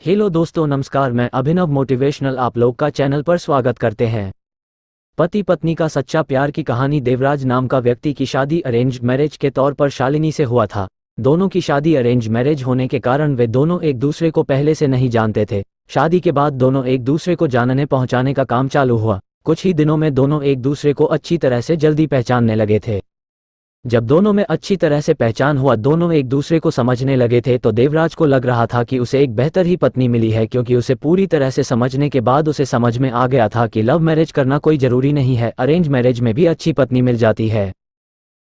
Hello दोस्तों, नमस्कार। मैं अभिनव मोटिवेशनल आप लोग का चैनल पर स्वागत करते हैं। पति पत्नी का सच्चा प्यार की कहानी। देवराज नाम का व्यक्ति की शादी अरेंज मैरिज के तौर पर शालिनी से हुआ था। दोनों की शादी अरेंज मैरिज होने के कारण वे दोनों एक दूसरे को पहले से नहीं जानते थे। शादी के बाद दोनों एक दूसरे को जानने पहुंचाने का काम चालू हुआ। कुछ ही दिनों में दोनों एक दूसरे को अच्छी तरह से जल्दी पहचानने लगे थे। जब दोनों में अच्छी तरह से पहचान हुआ, दोनों एक दूसरे को समझने लगे थे, तो देवराज को लग रहा था कि उसे एक बेहतर ही पत्नी मिली है, क्योंकि उसे पूरी तरह से समझने के बाद उसे समझ में आ गया था कि लव मैरिज करना कोई जरूरी नहीं है, अरेंज मैरिज में भी अच्छी पत्नी मिल जाती है।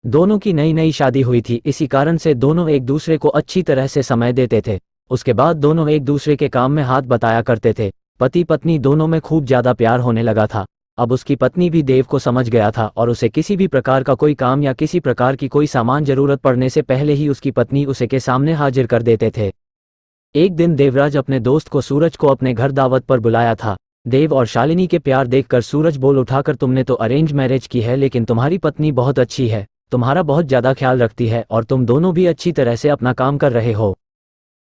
दोनों की नई नई शादी हुई थी, इसी कारण से दोनों एक दूसरे को अच्छी तरह से समय देते थे। उसके बाद दोनों एक दूसरे के काम में हाथ बटाया करते थे। पति पत्नी दोनों में खूब ज्यादा प्यार होने लगा था। अब उसकी पत्नी भी देव को समझ गया था और उसे किसी भी प्रकार का कोई काम या किसी प्रकार की कोई सामान जरूरत पड़ने से पहले ही उसकी पत्नी उसे के सामने हाजिर कर देते थे। एक दिन देवराज अपने दोस्त को सूरज को अपने घर दावत पर बुलाया था। देव और शालिनी के प्यार देखकर सूरज बोल उठाकर, तुमने तो अरेंज मैरिज की है, लेकिन तुम्हारी पत्नी बहुत अच्छी है, तुम्हारा बहुत ज्यादा ख्याल रखती है और तुम दोनों भी अच्छी तरह से अपना काम कर रहे हो।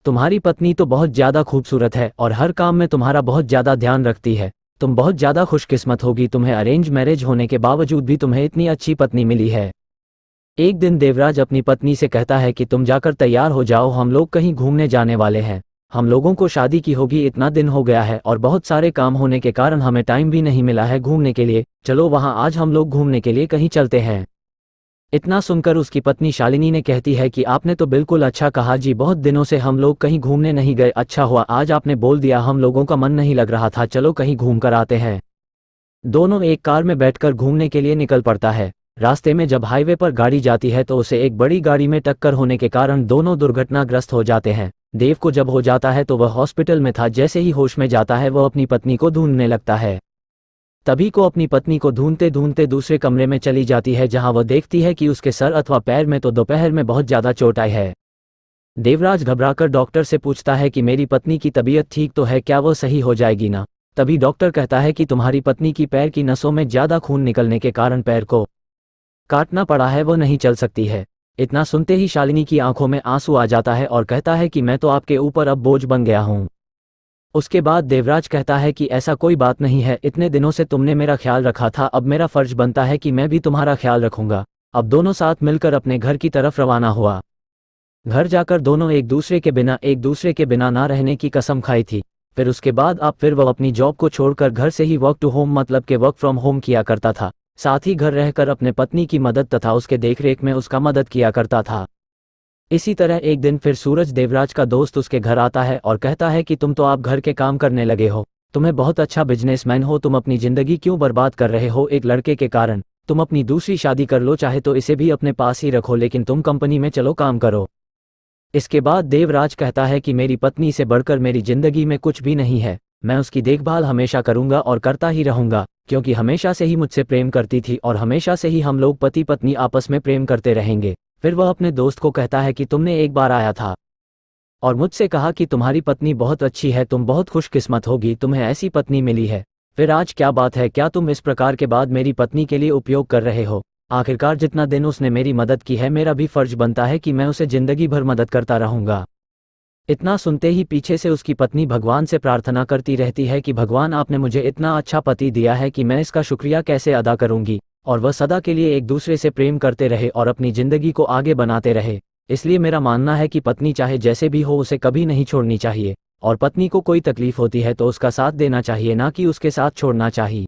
तुम्हारी पत्नी तो बहुत ज्यादा खूबसूरत है और हर काम में तुम्हारा बहुत ज्यादा ध्यान रखती है। तुम बहुत ज्यादा खुशकिस्मत होगी, तुम्हें अरेंज मैरिज होने के बावजूद भी तुम्हें इतनी अच्छी पत्नी मिली है। एक दिन देवराज अपनी पत्नी से कहता है कि तुम जाकर तैयार हो जाओ, हम लोग कहीं घूमने जाने वाले हैं। हम लोगों को शादी की होगी, इतना दिन हो गया है और बहुत सारे काम होने के कारण हमें टाइम भी नहीं मिला है घूमने के लिए। चलो वहां आज हम लोग घूमने के लिए कहीं चलते हैं। इतना सुनकर उसकी पत्नी शालिनी ने कहती है कि आपने तो बिल्कुल अच्छा कहा जी, बहुत दिनों से हम लोग कहीं घूमने नहीं गए, अच्छा हुआ आज आपने बोल दिया, हम लोगों का मन नहीं लग रहा था, चलो कहीं घूम कर आते हैं। दोनों एक कार में बैठकर घूमने के लिए निकल पड़ता है। रास्ते में जब हाईवे पर गाड़ी जाती है तो उसे एक बड़ी गाड़ी में टक्कर होने के कारण दोनों दुर्घटनाग्रस्त हो जाते हैं। देव को जब हो जाता है तो वह हॉस्पिटल में था, जैसे ही होश में जाता है वह अपनी पत्नी को ढूंढने लगता है। तभी को अपनी पत्नी को ढूंढते ढूंढते दूसरे कमरे में चली जाती है, जहां वह देखती है कि उसके सर अथवा पैर में तो दोपहर में बहुत ज्यादा चोट आई है। देवराज घबराकर डॉक्टर से पूछता है कि मेरी पत्नी की तबीयत ठीक तो है, क्या वह सही हो जाएगी ना। तभी डॉक्टर कहता है कि तुम्हारी पत्नी की पैर की नसों में ज्यादा खून निकलने के कारण पैर को काटना पड़ा है, वो नहीं चल सकती है। इतना सुनते ही शालिनी की आंखों में आंसू आ जाता है और कहता है कि मैं तो आपके ऊपर अब बोझ बन गया हूँ। उसके बाद देवराज कहता है कि ऐसा कोई बात नहीं है, इतने दिनों से तुमने मेरा ख्याल रखा था, अब मेरा फर्ज बनता है कि मैं भी तुम्हारा ख्याल रखूंगा। अब दोनों साथ मिलकर अपने घर की तरफ रवाना हुआ। घर जाकर दोनों एक दूसरे के बिना ना रहने की कसम खाई थी। फिर उसके बाद फिर वह अपनी जॉब को छोड़कर घर से ही वर्क टू होम मतलब के वर्क फ्रॉम होम किया करता था। साथ ही घर रहकर अपने पत्नी की मदद तथा उसके देखरेख में उसका मदद किया करता था। इसी तरह एक दिन फिर सूरज, देवराज का दोस्त, उसके घर आता है और कहता है कि तुम तो आप घर के काम करने लगे हो, तुम्हें बहुत अच्छा बिजनेसमैन हो, तुम अपनी जिंदगी क्यों बर्बाद कर रहे हो एक लड़के के कारण। तुम अपनी दूसरी शादी कर लो, चाहे तो इसे भी अपने पास ही रखो, लेकिन तुम कंपनी में चलो काम करो। इसके बाद देवराज कहता है कि मेरी पत्नी से बढ़कर मेरी जिंदगी में कुछ भी नहीं है, मैं उसकी देखभाल हमेशा करूंगा और करता ही रहूंगा, क्योंकि हमेशा से ही मुझसे प्रेम करती थी और हमेशा से ही हम लोग पति पत्नी आपस में प्रेम करते रहेंगे। फिर वह अपने दोस्त को कहता है कि तुमने एक बार आया था और मुझसे कहा कि तुम्हारी पत्नी बहुत अच्छी है, तुम बहुत खुशकिस्मत होगी, तुम्हें ऐसी पत्नी मिली है। फिर आज क्या बात है, क्या तुम इस प्रकार के बाद मेरी पत्नी के लिए उपयोग कर रहे हो। आखिरकार जितना दिन उसने मेरी मदद की है, मेरा भी फर्ज बनता है कि मैं उसे जिंदगी भर मदद करता रहूंगा। इतना सुनते ही पीछे से उसकी पत्नी भगवान से प्रार्थना करती रहती है कि भगवान, आपने मुझे इतना अच्छा पति दिया है कि मैं इसका शुक्रिया कैसे अदा करूंगी, और वह सदा के लिए एक दूसरे से प्रेम करते रहे और अपनी जिंदगी को आगे बनाते रहे। इसलिए मेरा मानना है कि पत्नी चाहे जैसे भी हो उसे कभी नहीं छोड़नी चाहिए, और पत्नी को कोई तकलीफ होती है तो उसका साथ देना चाहिए, ना कि उसके साथ छोड़ना चाहिए।